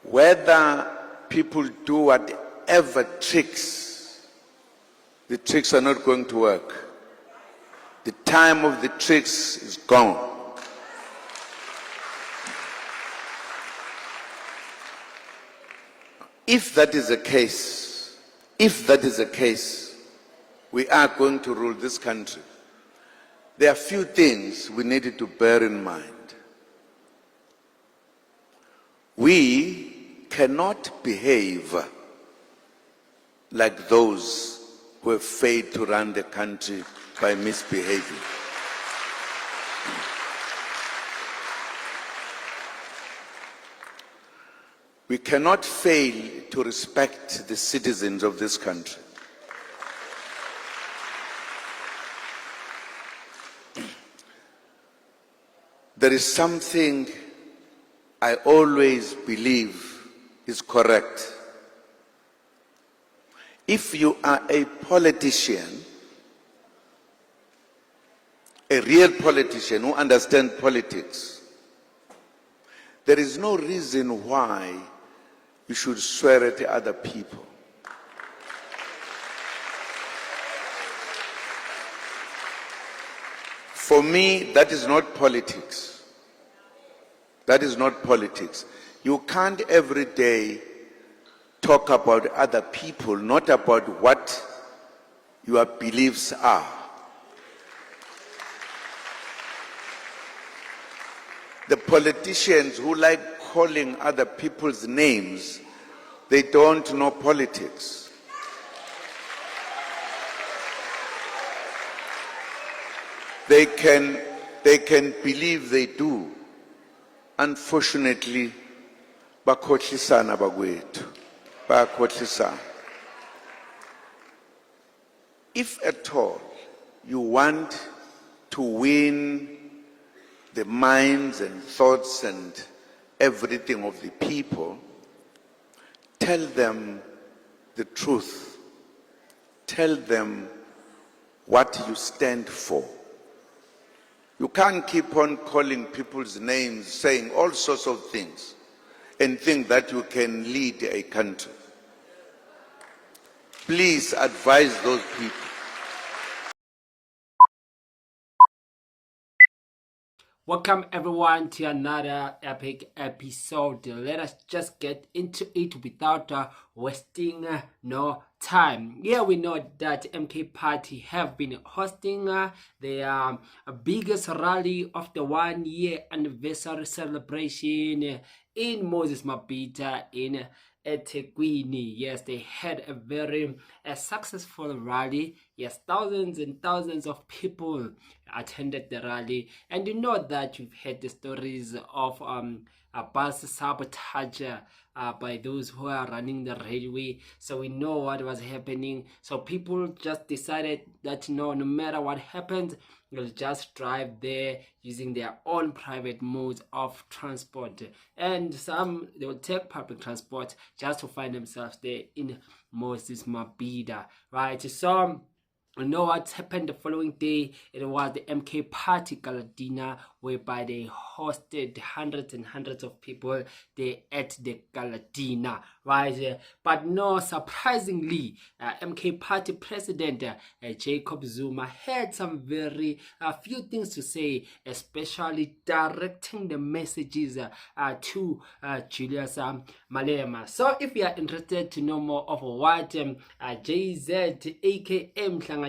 Whether people do whatever tricks, the tricks are not going to work. The time of the tricks is gone. If that is the case, we are going to rule this country. There are few things we needed to bear in mind. We cannot behave like those who have failed to run the country by misbehaving. We cannot fail to respect the citizens of this country. There is something I always believe is correct. If you are a politician, a real politician who understands politics, there is no reason why you should swear at other people. For me, that is not politics. That is not politics. You can't every day talk about other people, not about what your beliefs are. The politicians who like calling other people's names, they don't know politics. They can believe they do. Unfortunately, bakhohlisana bakwethu, bakhohlisana. If at all you want to win the minds and thoughts and everything of the people, tell them the truth. Tell them what you stand for. You can't keep on calling people's names, saying all sorts of things, and think that you can lead a country. Please advise those people. Welcome everyone to another epic episode. Let us just get into it without wasting no time. Yeah, we know that MK Party have been hosting their biggest rally of the 1 year anniversary celebration in Moses Mabhida in eThekwini. Yes, they had a very successful rally. Yes, thousands and thousands of people attended the rally, and you know that you've heard the stories of a bus sabotage by those who are running the railway. So we know what was happening. So people just decided that no matter what happens, they'll just drive there using their own private modes of transport, and some they will take public transport just to find themselves there in Moses Mabhida, right? So you know what happened the following day? It was the MK Party Gala dinner, whereby they hosted hundreds and hundreds of people there at the gala dinner, right? But no, surprisingly, MK Party President Jacob Zuma had some very few things to say, especially directing the messages to Julius Malema. So if you are interested to know more of what JZ aka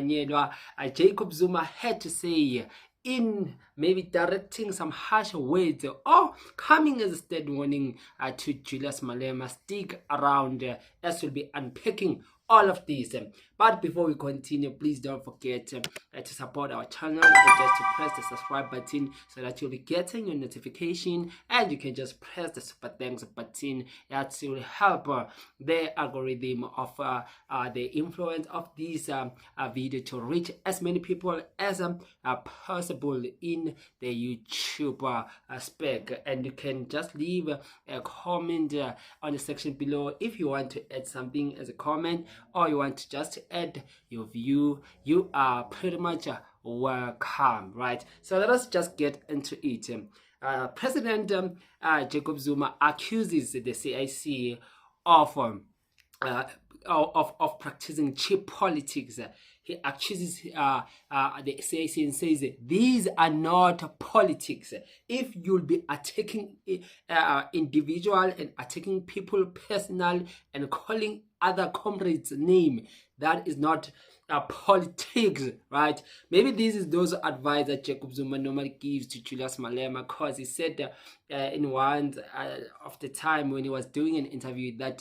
Jacob Zuma had to say in maybe directing some harsh words or coming as a steady warning to Julius Malema, stick around as we'll be unpacking all of these. But before we continue, please don't forget to support our channel and just to press the subscribe button so that you'll be getting your notification, and you can just press the super thanks button. That will help the algorithm of the influence of this video to reach as many people as possible in the YouTube spec. And you can just leave a comment on the section below if you want to add something as a comment, or you want to just add your view. You are pretty much welcome, right? So let us just get into it. President Jacob Zuma accuses the CIC of uh, of practicing cheap politics. He accuses the CIC and says these are not politics. If you'll be attacking individual and attacking people personal and calling other comrades' name, that is not politics, right? Maybe this is those advice that Jacob Zuma normally gives to Julius Malema, because he said in one of the time when he was doing an interview that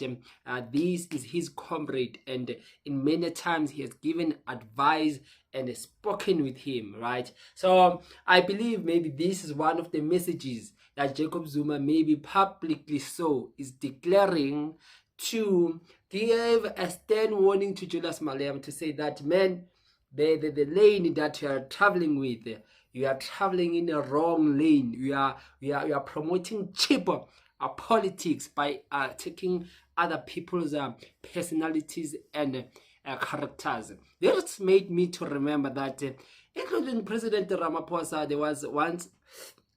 this is his comrade, and in many times he has given advice and spoken with him, right? So I believe maybe this is one of the messages that Jacob Zuma, maybe publicly so, is declaring to give a stern warning to Julius Malema, to say that, man, the lane that you are traveling with, you are traveling in a wrong lane. You are promoting cheaper politics by taking other people's personalities and characters. This made me to remember that, including President Ramaphosa, there was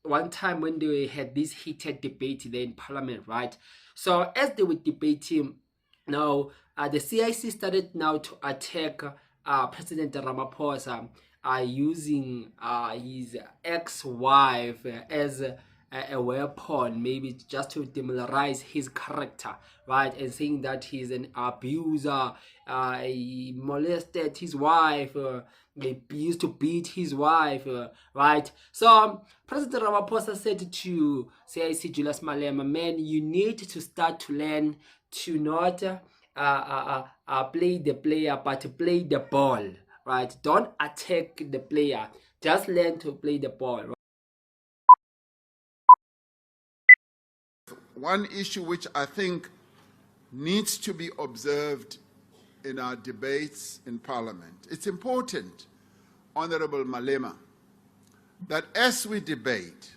one time when they had this heated debate there in Parliament, right? So as they were debating, now the CIC started now to attack President Ramaphosa using his ex-wife as a weapon, maybe just to demoralize his character, right? And saying that he's an abuser, he molested his wife, he used to beat his wife, right? So President Ramaphosa said to CIC Julius Malema, man, you need to start to learn to not play the player, but to play the ball, right? Don't attack the player, just learn to play the ball, right? One issue which I think needs to be observed in our debates in Parliament. It's important, Honorable Malema, that as we debate,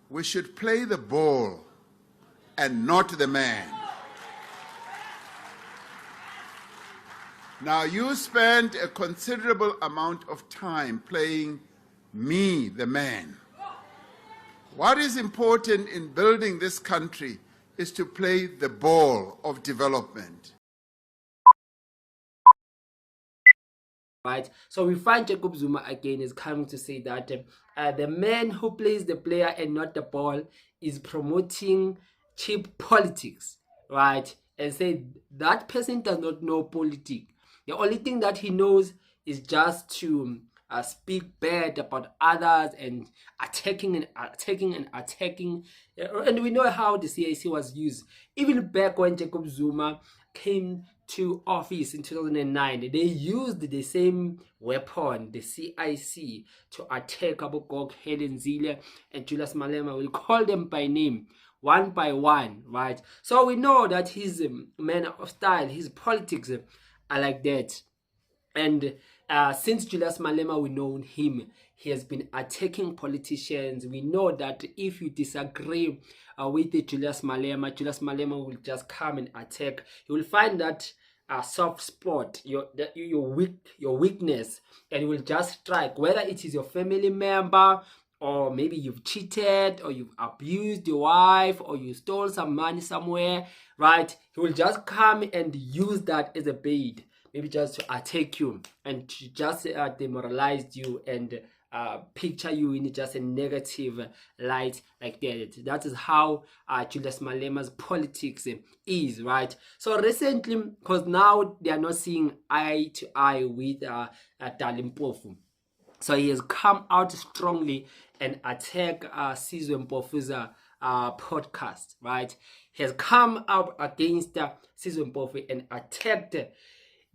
we should play the ball and not the man. Now, you spend a considerable amount of time playing me, the man. What is important in building this country is to play the ball of development. Right, so we find Jacob Zuma again is coming to say that the man who plays the player and not the ball is promoting cheap politics, right? And say that person does not know politics. The only thing that he knows is just to speak bad about others and attacking and attacking and attacking. And we know how the CIC was used. Even back when Jacob Zuma came to office in 2009, they used the same weapon, the CIC, to attack Abu Gog, Helen Zille, and Julius Malema. We call them by name, one by one, right? So we know that his manner of style, his politics are like that. And since Julius Malema, we know him, he has been attacking politicians. We know that if you disagree with the Julius Malema will just come and attack. You will find that soft spot, your weakness, and you will just strike, whether it is your family member, or maybe you've cheated, or you've abused your wife, or you stole some money somewhere, right? He will just come and use that as a bait, maybe just to attack you and to just demoralize you and picture you in just a negative light like that. That is how Julius Malema's politics is, right? So recently, because now they are not seeing eye to eye with Sizwe Mpofu, so he has come out strongly and attacked Sizwe Mpofu's podcast, right? He has come out against Sizwe Mpofu and attacked.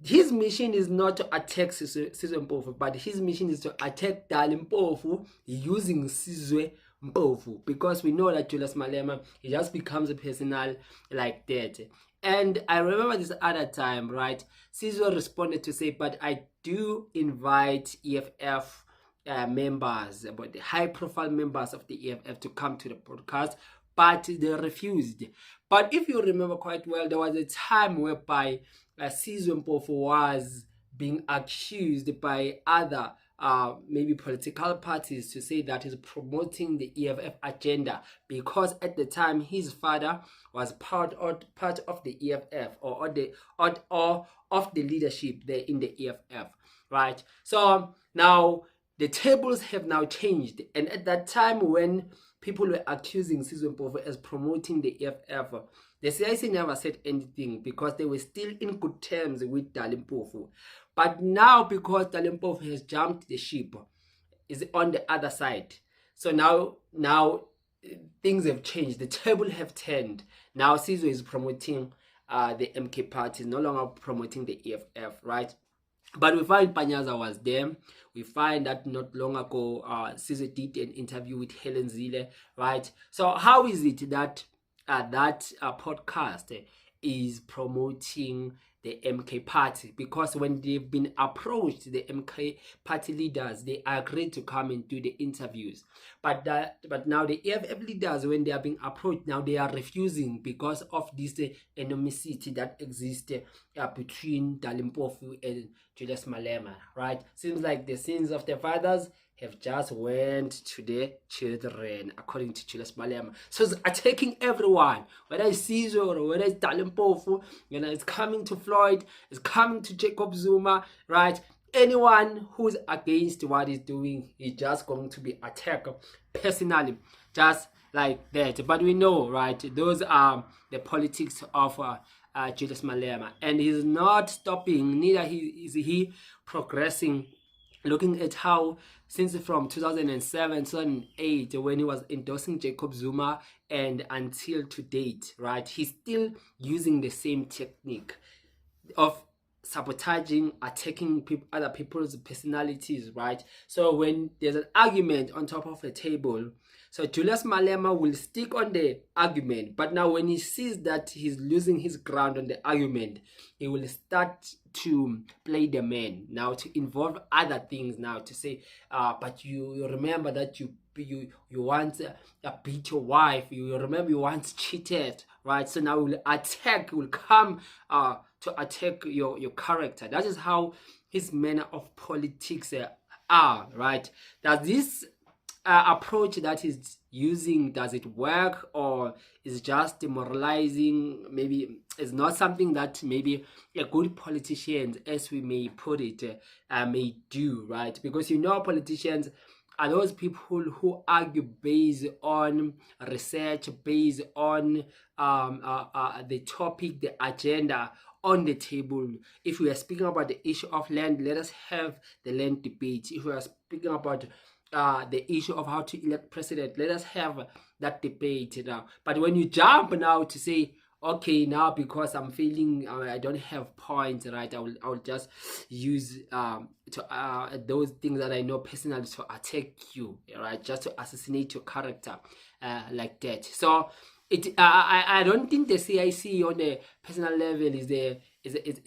His mission is not to attack Sizwe Mpofu, but his mission is to attack Sizwe Mpofu using Sizwe Mpofu, because we know that Julius Malema, he just becomes a personal like that. And I remember this other time, right? Sizwe responded to say, but I do invite EFF members, but the high-profile members of the EFF to come to the podcast, but they refused. But if you remember quite well, there was a time whereby Sizwe Mpofu was being accused by other maybe political parties to say that he's promoting the EFF agenda, because at the time his father was part of the EFF, or of the leadership there in the EFF, right? So now the tables have now changed, and at that time when people were accusing Sizwe Mpofu as promoting the EFF, the CIC never said anything because they were still in good terms with Mpofu. But now, because Mpofu has jumped the ship, is on the other side. So now things have changed. The table have turned. Now Sizwe is promoting the MK party, is no longer promoting the EFF, right? But we find Panyaza was there. We find that not long ago, Sizwe did an interview with Helen Zille, right? So how is it that that podcast is promoting the MK party? Because when they've been approached, the MK party leaders, they agreed to come and do the interviews. But now the EFF leaders, when they are being approached, now they are refusing because of this animosity that exists between Mpofu and Julius Malema, right? Seems like the sins of their fathers have just went to the children, according to Julius Malema. So it's attacking everyone, whether it's Sizwe or whether it's Mpofu, it's coming to Floyd, it's coming to Jacob Zuma, right? Anyone who's against what he's doing is just going to be attacked personally, just like that. But we know, right, those are the politics of Julius Malema, and he's not stopping, neither is he progressing. Looking at how, since from 2007, 2008, when he was endorsing Jacob Zuma, and until to date, right, he's still using the same technique of sabotaging, attacking other people's personalities, right? So when there's an argument on top of the table, so Julius Malema will stick on the argument, but now when he sees that he's losing his ground on the argument, he will start to play the man, now to involve other things, now to say, but you remember that you once beat your wife, you remember you once cheated, right? So now will attack, will come to attack your character. That is how his manner of politics are, right? Does this approach that he's using, does it work, or is just demoralizing? Maybe it's not something that maybe a good politician, as we may put it, may do, right? Because politicians are those people who argue based on research, based on the topic, the agenda on the table. If we are speaking about the issue of land, let us have the land debate. If we are speaking about the issue of how to elect president, let us have that debate now. But when you jump now to say, okay, now because I'm feeling I don't have points, right, I will just use those things that I know personally to attack you, right, just to assassinate your character, like that. So I don't think the CIC on a personal level is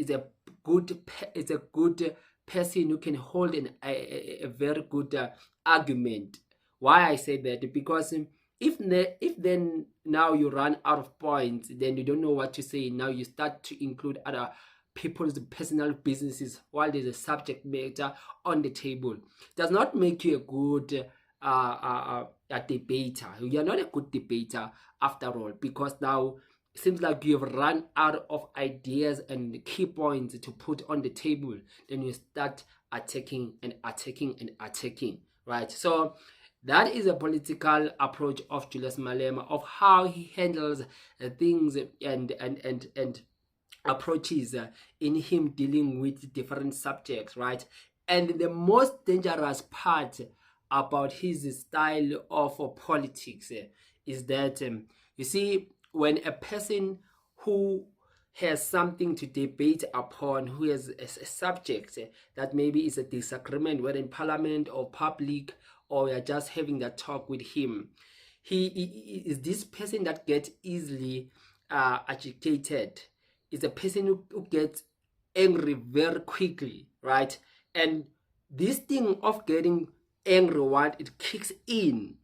a good person who can hold a very good argument. Why I say that? Because if then now you run out of points, then you don't know what to say. Now you start to include other people's personal businesses while there's a subject matter on the table. It does not make you a good a debater. You are not a good debater after all, because now it seems like you have run out of ideas and key points to put on the table. Then you start attacking, right? So that is a political approach of Julius Malema, of how he handles things and approaches in him dealing with different subjects, right? And the most dangerous part about his style of politics is that you see, when a person who has something to debate upon, who has a subject that maybe is a disagreement, whether in parliament or public, or we are just having that talk with him, he is this person that gets easily agitated, is a person who gets angry very quickly, right? And this thing of getting angry, what it kicks in,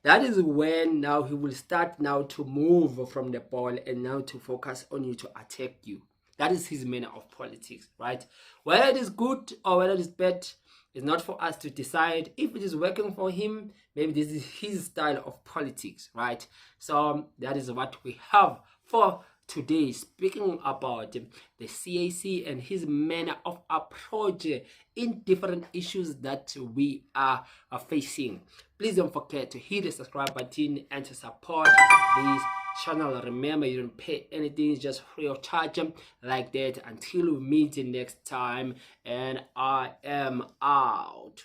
that is when now he will start now to move from the ball and now to focus on you, to attack you. That is his manner of politics, right? Whether it is good or whether it is bad, It's not for us to decide if it is working for him. Maybe this is his style of politics, right? So that is what we have for today, speaking about the CAC and his manner of approach in different issues that we are facing. Please don't forget to hit the subscribe button and to support this channel. Remember, you don't pay anything, it's just free of charge like that. Until we meet next time, and I am out.